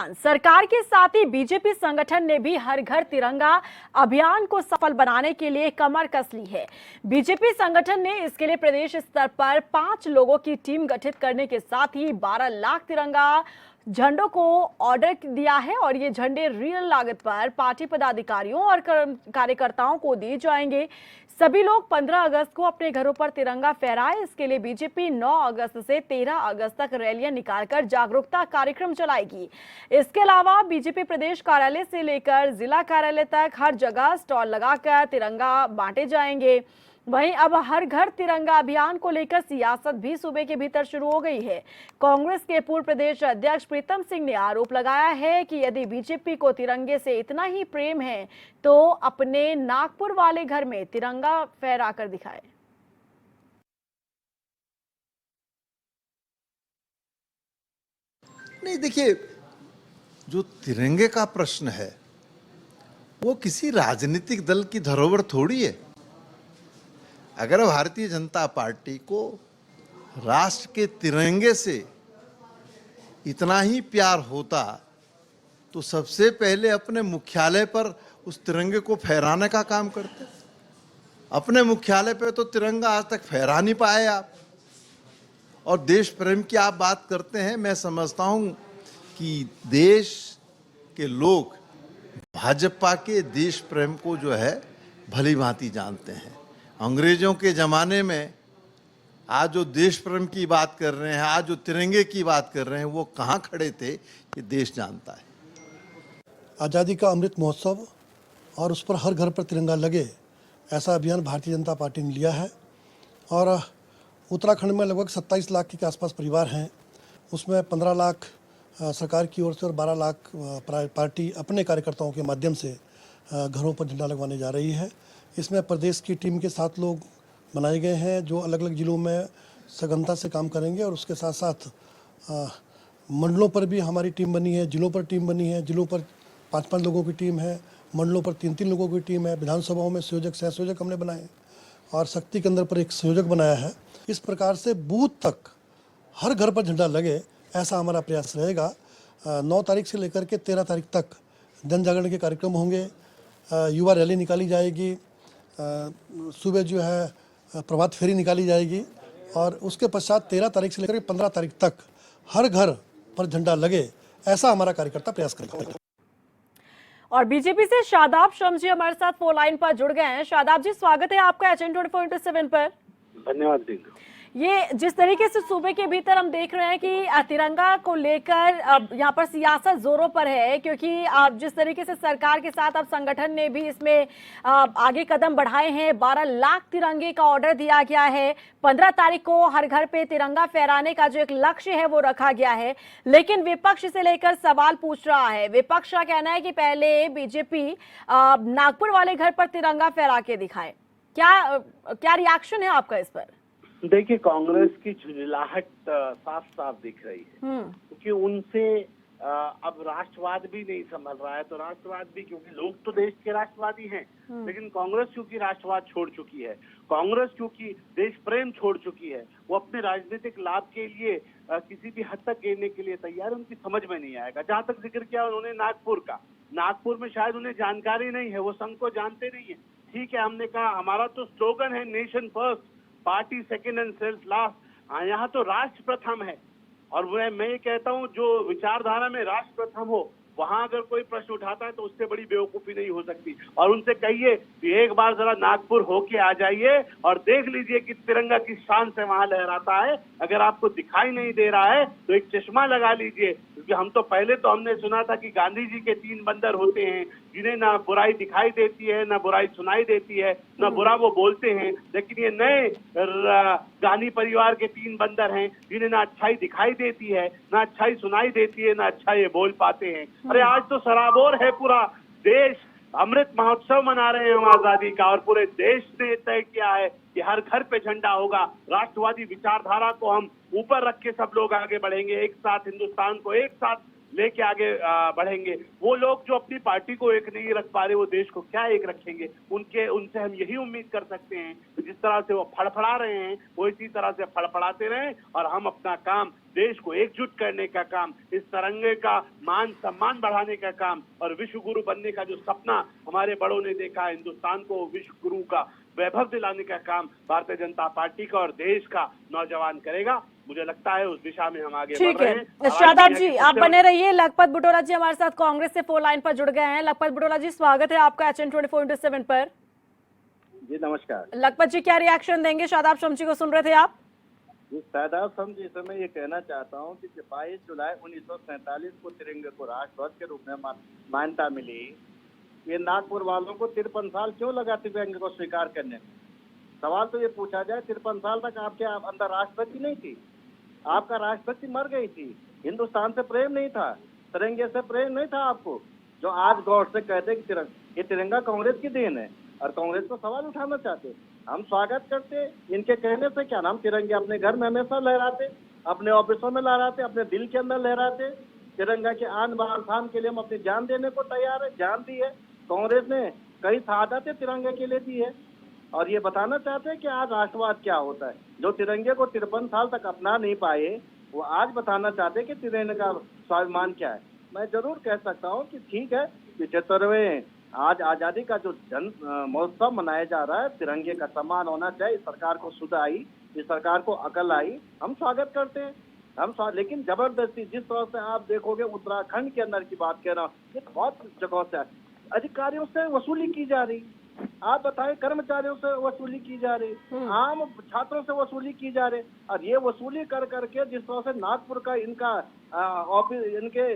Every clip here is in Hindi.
अभियान। सरकार के साथ ही बीजेपी संगठन ने भी हर घर तिरंगा अभियान को सफल बनाने के लिए कमर कस ली है। बीजेपी संगठन ने इसके लिए प्रदेश स्तर पर 5 लोगों की टीम गठित करने के साथ ही 12 लाख तिरंगा झंडों को ऑर्डर दिया है और ये झंडे रियल लागत पर पार्टी पदाधिकारियों और कार्यकर्ताओं को दिए जाएंगे। सभी लोग 15 अगस्त को अपने घरों पर तिरंगा फहराए। इसके लिए बीजेपी 9 अगस्त से 13 अगस्त तक रैलियां निकालकर जागरूकता कार्यक्रम चलाएगी। इसके अलावा बीजेपी प्रदेश कार्यालय से लेकर जिला कार्यालय तक हर जगह स्टॉल लगाकर तिरंगा बांटे जाएंगे। वहीं अब हर घर तिरंगा अभियान को लेकर सियासत भी सूबे के भीतर शुरू हो गई है। कांग्रेस के पूर्व प्रदेश अध्यक्ष प्रीतम सिंह ने आरोप लगाया है कि यदि बीजेपी को तिरंगे से इतना ही प्रेम है तो अपने नागपुर वाले घर में तिरंगा फहरा कर दिखाए। नहीं, देखिए, जो तिरंगे का प्रश्न है वो किसी राजनीतिक दल की धरोहर थोड़ी है। अगर भारतीय जनता पार्टी को राष्ट्र के तिरंगे से इतना ही प्यार होता तो सबसे पहले अपने मुख्यालय पर उस तिरंगे को फहराने का काम करते। अपने मुख्यालय पे तो तिरंगा आज तक फहरा नहीं पाए आप। और देश प्रेम की आप बात करते हैं, मैं समझता हूं कि देश के लोग भाजपा के देश प्रेम को जो है भली भांति जानते हैं। अंग्रेजों के ज़माने में आज जो देश प्रेम की बात कर रहे हैं, आज जो तिरंगे की बात कर रहे हैं, वो कहाँ खड़े थे ये देश जानता है। आज़ादी का अमृत महोत्सव और उस पर हर घर पर तिरंगा लगे, ऐसा अभियान भारतीय जनता पार्टी ने लिया है। और उत्तराखंड में लगभग 27 लाख के आसपास परिवार हैं। उसमें 15 लाख सरकार की ओर से और 12 लाख पार्टी अपने कार्यकर्ताओं के माध्यम से घरों पर झंडा लगवाने जा रही है। इसमें प्रदेश की टीम के 7 लोग बनाए गए हैं जो अलग अलग ज़िलों में सघनता से काम करेंगे। और उसके साथ साथ मंडलों पर भी हमारी टीम बनी है, जिलों पर टीम बनी है। जिलों पर 5-5 लोगों की टीम है, मंडलों पर 3-3 लोगों की टीम है। विधानसभाओं में संयोजक सहसंयोजक हमने बनाए और शक्ति केंद्र पर एक संयोजक बनाया है। इस प्रकार से बूथ तक हर घर पर झंडा लगे, ऐसा हमारा प्रयास रहेगा। 9 तारीख से लेकर के 13 तारीख तक जन जागरण के कार्यक्रम होंगे, युवा रैली निकाली जाएगी, सुबह जो है प्रभात फेरी निकाली जाएगी और उसके पश्चात 13 तारीख से लेकर 15 तारीख तक हर घर पर झंडा लगे, ऐसा हमारा कार्यकर्ता प्रयास करेगा। और बीजेपी से शादाब शम्स जी हमारे साथ फोन लाइन पर जुड़ गए हैं। शादाब जी, स्वागत है आपका एचएन 24/7 पर। धन्यवाद जी। ये जिस तरीके से सूबे के भीतर हम देख रहे हैं कि तिरंगा को लेकर अब यहाँ पर सियासत जोरों पर है, क्योंकि आप जिस तरीके से सरकार के साथ अब संगठन ने भी इसमें आगे कदम बढ़ाए हैं। 12 लाख तिरंगे का ऑर्डर दिया गया है। 15 तारीख को हर घर पे तिरंगा फहराने का जो एक लक्ष्य है वो रखा गया है। लेकिन विपक्ष से लेकर सवाल पूछ रहा है। विपक्ष का कहना है कि पहले बीजेपी नागपुर वाले घर पर तिरंगा फहरा के दिखाए। क्या रिएक्शन है आपका इस पर? देखिए, कांग्रेस की झुंझलाहट साफ साफ दिख रही है, क्योंकि उनसे अब राष्ट्रवाद भी नहीं संभल रहा है। तो राष्ट्रवाद भी, क्योंकि लोग तो देश के राष्ट्रवादी हैं, लेकिन कांग्रेस क्योंकि राष्ट्रवाद छोड़ चुकी है, कांग्रेस क्योंकि देश प्रेम छोड़ चुकी है, वो अपने राजनीतिक लाभ के लिए किसी भी हद तक गिरने के लिए तैयार है। उनकी समझ में नहीं आएगा। जहां तक जिक्र किया उन्होंने नागपुर का, नागपुर में शायद उन्हें जानकारी नहीं है, वो संघ को जानते नहीं है। ठीक है, हमने कहा हमारा तो स्लोगन है nation first, party second and self last. यहाँ तो राष्ट्र प्रथम है। और मैं ये कहता हूँ, जो विचारधारा में राष्ट्र प्रथम हो, वहां अगर कोई प्रश्न उठाता है तो उससे बड़ी बेवकूफी नहीं हो सकती। और उनसे कहिए कि एक बार जरा नागपुर होके आ जाइए और देख लीजिए कि तिरंगा किस शान से वहां लहराता है। अगर आपको दिखाई नहीं दे रहा है तो एक चश्मा लगा लीजिए, क्योंकि हमने सुना था कि गांधी जी के 3 बंदर होते हैं, जिन्हें ना बुराई दिखाई देती है, ना बुराई सुनाई देती है, ना बुरा वो बोलते हैं। लेकिन ये नए गांधी परिवार के 3 बंदर हैं, जिन्हें ना अच्छाई दिखाई देती है, ना अच्छाई सुनाई देती है, ना अच्छा ये बोल पाते हैं। अरे आज तो सराबोर है पूरा देश, अमृत महोत्सव मना रहे हैं हम आजादी का, और पूरे देश ने तय किया है कि हर घर पे झंडा होगा। राष्ट्रवादी विचारधारा को हम ऊपर रख के सब लोग आगे बढ़ेंगे, एक साथ हिंदुस्तान को एक साथ लेके आगे बढ़ेंगे। वो लोग जो अपनी पार्टी को एक नहीं रख पा रहे, वो देश को क्या एक रखेंगे? उनसे हम यही उम्मीद कर सकते हैं कि जिस तरह से वो फड़फड़ा रहे हैं, वो इसी तरह से फड़फड़ाते रहें और हम अपना काम, देश को एकजुट करने का काम, इस तिरंगे का मान सम्मान बढ़ाने का काम और विश्व गुरु बनने का जो सपना हमारे बड़ों ने देखा, हिंदुस्तान को विश्व गुरु का वैभव दिलाने का काम भारतीय जनता पार्टी का और देश का नौजवान करेगा। मुझे लगता है उस दिशा में हम आगे ठीक बढ़ रहे हैं। है, शादाब जी आप बने रहिए। लखपत बुटोला जी हमारे साथ कांग्रेस से फोन लाइन पर जुड़ गए हैं। लखपत बुटोला जी स्वागत है आपका HN 24/7 पर। जी नमस्कार। लखपत जी क्या रिएक्शन देंगे? शादाब शमशी को सुन रहे थे आप? जी शादाब शमशी से मैं ये कहना चाहता हूँ कि 22 जुलाई 1947 को तिरंगे को राष्ट्रध्वज के रूप में मान्यता मिली। ये नागपुर वालों को 53 साल क्यों लगा तिरंगे को स्वीकार करने में? सवाल तो ये पूछा जाए, 53 साल तक आपके अंदर राष्ट्रभक्ति नहीं थी, आपका राष्ट्रभक्ति मर गई थी, हिंदुस्तान से प्रेम नहीं था, तिरंगे से प्रेम नहीं था आपको, जो आज गौर से कहते कि ये तिरंगा कांग्रेस की देन है और कांग्रेस को सवाल उठाना चाहते। हम स्वागत करते इनके कहने से। क्या नाम, तिरंगे अपने घर में हमेशा लहराते, अपने ऑफिसों में लहराते, अपने दिल के अंदर लहराते। तिरंगा के आन बान शान के लिए हम अपनी जान देने को तैयार है। जान दी है कांग्रेस ने, कई शहादतें तिरंगे के लिए दी है और ये बताना चाहते हैं कि आज राष्ट्रवाद क्या होता है। जो तिरंगे को 53 साल तक अपना नहीं पाए, वो आज बताना चाहते हैं कि तिरंगे का स्वाभिमान क्या है। मैं जरूर कह सकता हूँ कि ठीक है, 75वें आज आजादी का जो जन महोत्सव मनाया जा रहा है, तिरंगे का सम्मान होना चाहिए। इस सरकार को सुध आई, इस सरकार को अकल आई, हम स्वागत करते हैं। लेकिन जबरदस्ती जिस तरह से आप देखोगे, उत्तराखंड के अंदर की बात कह रहा हूँ, ये बहुत जगहों से अधिकारियों से वसूली की जा रही, आप बताएं, कर्मचारियों से वसूली की जा रही, आम छात्रों से वसूली की जा रही। और ये वसूली कर करके जिस तरह से नागपुर का इनका ऑफिस, इनके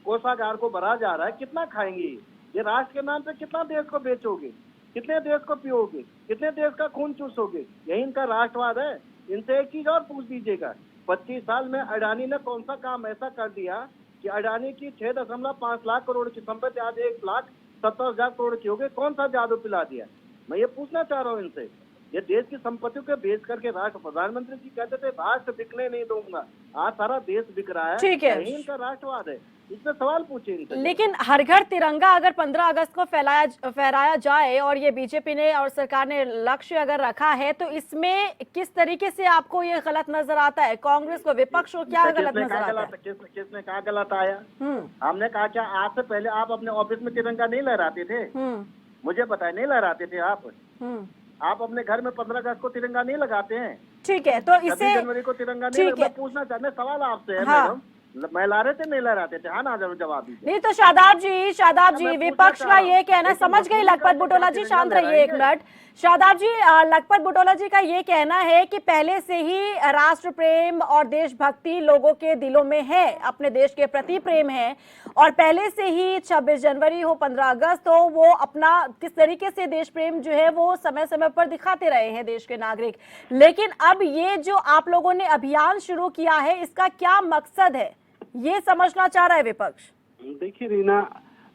कोषागार को भरा जा रहा है, कितना खाएंगे? ये राष्ट्र के नाम पे कितना देश को बेचोगे, कितने देश को पियोगे, कितने देश का खून चूसोगे? यही इनका राष्ट्रवाद है। इनसे एक चीज और पूछ दीजिएगा, 25 साल में अडानी ने कौन सा काम ऐसा कर दिया कि अडानी की 6.5 लाख करोड़ की संपत्ति आज 1,70,000 करोड़ की हो गई? कौन सा जादू पिला दिया? मैं ये पूछना चाह रहा हूँ इनसे। ये देश की संपत्तियों के बेच करके राष्ट्र, प्रधानमंत्री जी कहते थे राष्ट्र बिकने नहीं दूंगा, आज सारा देश बिक रहा है। ठीक है, यही इनका राष्ट्रवाद है। इसमें सवाल पूछे इनसे। लेकिन हर घर तिरंगा अगर 15 अगस्त को फहराया जाए और ये बीजेपी ने और सरकार ने लक्ष्य अगर रखा है, तो इसमें किस तरीके से आपको ये गलत नजर आता है? कांग्रेस को, विपक्ष को क्या गलत नजर आता है? किसने कहा गलत आया? हमने कहा क्या आज से पहले आप अपने ऑफिस में तिरंगा नहीं लहराते थे? मुझे पता है नहीं लहराते थे आप अपने घर में 15 अगस्त को तिरंगा नहीं लगाते हैं। ठीक है, तो इसे 26 जनवरी को तिरंगा नहीं, मैं पूछना चाहते, सवाल आपसे है मैडम, मैं ला रहे थे नहीं लहराते थे? हाँ ना, जवाब दीजिए। नहीं तो शादाब जी विपक्ष का ये कहना, समझ गई लखपत बुटोला जी, शांत रहिए एक मिनट। शादाब जी, लखपत बुटोला जी का ये कहना है कि पहले से ही राष्ट्र प्रेम और देशभक्ति लोगों के दिलों में है, अपने देश के प्रति प्रेम है और पहले से ही 26 जनवरी हो, 15 अगस्त हो, वो अपना किस तरीके से देश प्रेम जो है वो समय समय पर दिखाते रहे हैं देश के नागरिक। लेकिन अब ये जो आप लोगों ने अभियान शुरू किया है, इसका क्या मकसद है, ये समझना चाह रहा है विपक्ष। देखिए रीना,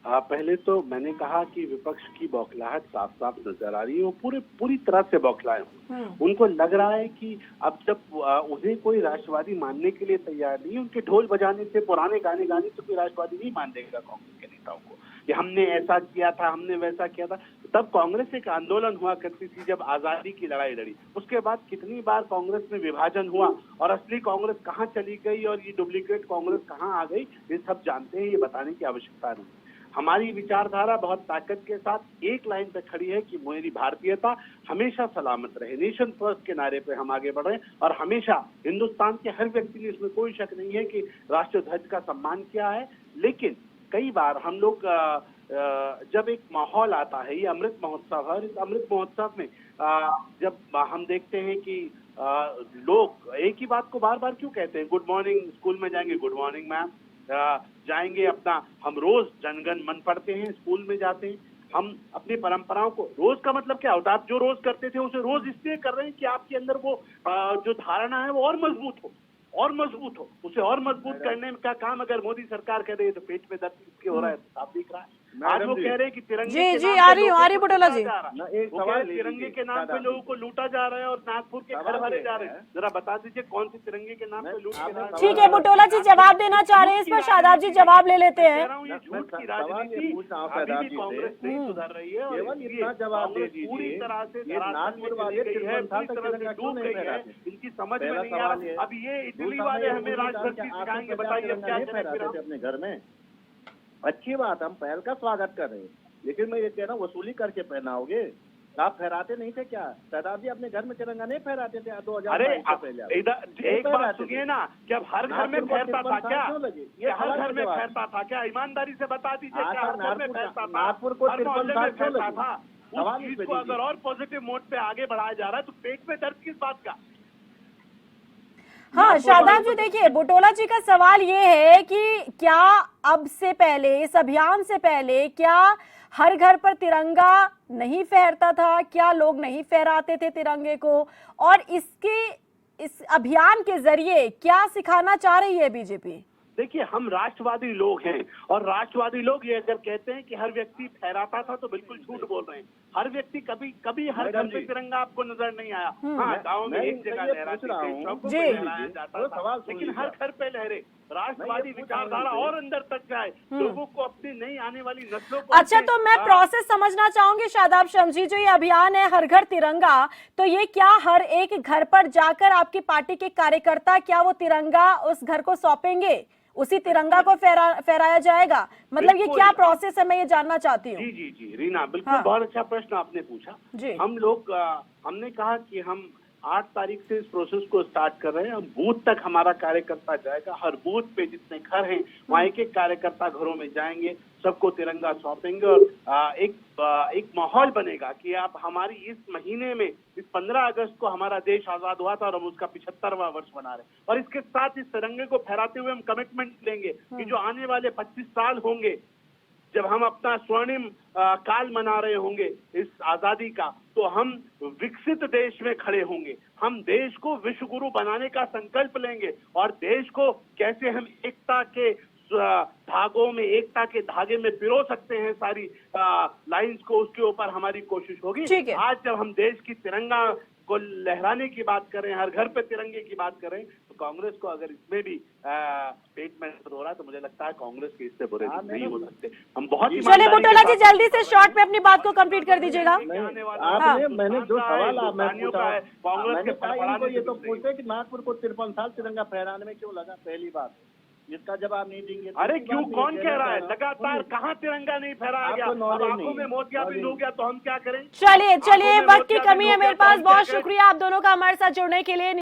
पहले तो मैंने कहा कि विपक्ष की बौखलाहट साफ साफ नजर आ रही है। वो पूरी तरह से बौखलाए हैं। उनको लग रहा है कि अब जब उन्हें कोई राष्ट्रवादी मानने के लिए तैयार नहीं, उनके ढोल बजाने से, पुराने गाने गाने से कोई राष्ट्रवादी नहीं मान देगा कांग्रेस के नेताओं को कि हमने ऐसा किया था, हमने वैसा किया था। तब कांग्रेस एक आंदोलन हुआ करती थी जब आजादी की लड़ाई लड़ी। उसके बाद कितनी बार कांग्रेस में विभाजन हुआ और असली कांग्रेस कहाँ चली गई और ये डुप्लीकेट कांग्रेस कहाँ आ गई, ये सब जानते हैं, ये बताने की आवश्यकता नहीं। हमारी विचारधारा बहुत ताकत के साथ एक लाइन पे खड़ी है कि मेरी भारतीयता हमेशा सलामत रहे, नेशन फर्स्ट के नारे पे हम आगे बढ़ रहे हैं और हमेशा हिंदुस्तान के हर व्यक्ति ने, इसमें कोई शक नहीं है कि राष्ट्रीय ध्वज का सम्मान किया है। लेकिन कई बार हम लोग जब एक माहौल आता है, ये अमृत महोत्सव है, इस अमृत महोत्सव में जब हम देखते हैं कि लोग एक ही बात को बार बार क्यों कहते हैं, गुड मॉर्निंग, स्कूल में जाएंगे गुड मॉर्निंग मैम, जाएंगे अपना, हम रोज जनगण मन पढ़ते हैं, स्कूल में जाते हैं, हम अपनी परंपराओं को, रोज का मतलब क्या होता है, आप जो रोज करते थे उसे रोज इसलिए कर रहे हैं कि आपके अंदर वो जो धारणा है वो और मजबूत हो, उसे और मजबूत करने का काम अगर मोदी सरकार कर रही है तो पेट में दर्द किसके हो रहा है साफ दिख रहा है। आज वो कह रहे हैं कि तिरंगे जी के जी नाम आ पे रही हूँ लोगों को बुटोला जी। लूटा जा रहा है। ना, एक वो कह सवाल रहे हैं, ले तिरंगे लीजिए, के नाम पे दादा। लोगों को लूटा जा रहा है और नागपुर के घर सवाल भरे ये जा रहे है। हैं। जरा बता दीजिए कौन सी तिरंगे के नाम पे लूट के आपने राज- ठीक है बुटोला जी जवाब देना चाह रहे हैं, इस पर शादाब जी जवाब ले लेते कह हैं। रहा हूँ ये झूठ की सवाल ये राजनीति पूछ रहा हूँ अभी शादाब भी जी कांग्रेस से। नहीं सुधर रही है और केवल इसलिए इतना जवाब दे कांग्रेस पूरी दीजिए, तरह से ये धरातल में नागपुर चली वाले गई है, 53 साल पूरी तक तरह से तिरंगा क्यों डूब नहीं गई है। फहराते? इनकी समझ में पहला नहीं आ सवाल ये। रहा। अब ये इटली दूसरा वाले मैं हमें ये पूछना राजभक्ति चाहता हूं कि सिखाएंगे, आपके बताइए तिरंगा क्या नहीं करें फिर फहराते हम? थे अपने घर में? अच्छी बात, हम पहल का स्वागत कर रहे हैं, लेकिन मैं ये कह रहा हूँ वसूली करके पहनाओगे। आप फहराते नहीं थे क्या? शादाब जी अपने घर में तिरंगा नहीं फहराते थे 2022 अरे से पहले? आप इधर एक बात सुनिए ना कि अब हर घर में नागपुर को फैलता था 53 क्या? क्यों लगे? ये क्या हर सवाल घर का में जवाब। फैलता था क्या? ईमानदारी से बता दीजिए आज क्या हर घर में नागपुर फैलता था? नागपुर को हर 53 मोहल्ले साल में क्यों फैलता लगे? था? सवाल उस इस चीज पे को अगर दीजिए। और पॉजिटिव मोड पे आगे बढ़ाया जा रहा है तो पेट में दर्द किस बात का? हाँ शादाब जी देखिए बुटोला जी का सवाल ये है कि क्या अब से पहले, इस अभियान से पहले क्या हर घर पर तिरंगा नहीं फहरता था? क्या लोग नहीं फहराते थे तिरंगे को? और इस अभियान के जरिए क्या सिखाना चाह रही है बीजेपी? देखिए हम राष्ट्रवादी लोग हैं और राष्ट्रवादी लोग ये अगर कहते हैं कि हर व्यक्ति फहराता था तो बिल्कुल झूठ बोल रहे हैं। हर व्यक्ति कभी हर घर मैडम पे जी। तिरंगा आपको नजर नहीं आया। हाँ गाँव में मैं एक जगह ये लहराते पूछ रहा थे, हूँ। चौकों जी। पे लहराया जाता वो था, सवाल सुन लेकिन लीजिए हर आप। घर पे लहरे। राष्ट्रवादी मैं ये पूछ विचारधारा रहा हूँ और अंदर तक जाए, लोगों को अपनी नई आने वाली नस्लों को अच्छा अपने- तो मैं प्रोसेस समझना चाहूंगी शादाब शमजी, जो ये अभियान है हर घर तिरंगा, तो ये क्या हर एक घर पर जाकर आपकी पार्टी के कार्यकर्ता क्या वो तिरंगा उस घर को सौंपेंगे, उसी तिरंगा को फहराया जाएगा? मतलब ये बिल्कुल। क्या प्रोसेस है, मैं ये जानना चाहती हूँ। जी जी जी रीना बिल्कुल हाँ। बहुत अच्छा प्रश्न आपने पूछा। जी। हम लोग हमने कहा कि हम 8 तारीख से इस प्रोसेस को स्टार्ट कर रहे हैं। अब बूथ तक हमारा कार्यकर्ता जाएगा, हर बूथ पे जितने घर हैं वहाँ एक कार्यकर्ता घरों में जाएंगे, सबको तिरंगा सौंपेंगे और एक माहौल बनेगा कि आप हमारी इस महीने में इस 15 अगस्त को हमारा देश आजाद हुआ था और हम उसका 75वां वर्ष मना रहे हैं। और इसके साथ इस तिरंगे को फहराते हुए हम कमिटमेंट लेंगे कि जो आने वाले 25 साल होंगे जब हम अपना स्वर्णिम काल मना रहे होंगे इस आजादी का, तो हम विकसित देश में खड़े होंगे। हम देश को विश्व गुरु बनाने का संकल्प लेंगे और देश को कैसे हम एकता के धागों में, एकता के धागे में पिरो सकते हैं सारी लाइंस को, उसके ऊपर हमारी कोशिश होगी। ठीक है। आज जब हम देश की तिरंगा को लहराने की बात करें, हर घर पे तिरंगे की बात करें, तो कांग्रेस को अगर इसमें भी पेट में दर्द हो रहा है तो मुझे लगता है कांग्रेस के इससे बुरे दिन नहीं हो सकते। हम बहुत चलिए ईमानदारी के बुटोला जी साथ जल्दी से शॉर्ट में अपनी बात को कंप्लीट कर दीजिएगा। नहीं, हाँ। आपने मैंने जो सवाल आप मैं हिंदुस्तानियों पूछा का है, कांग्रेस मैंने के कहा इनको फड़फड़ाने ये से तो कुछ नहीं। पूछते कि नागपुर को 53 साल तिरंगा फहराने में क्यों लगा? पहली बात इसका जवाब नहीं देंगे। अरे दूसरी क्यों, बात कौन ये कह रहा है? कहना चाह लगातार हूं, कहाँ तिरंगा नहीं फहराया आपको गया? अब knowledge आंखों नहीं में है। मोतियाबिंद हो गया तो हम क्या करें? चलिए आंखों में वक्त की मोतियाबिंद कमी है हो गया मेरे तो हम पास, क्या बहुत करें? शुक्रिया आप दोनों का हमारे साथ जुड़ने के लिए।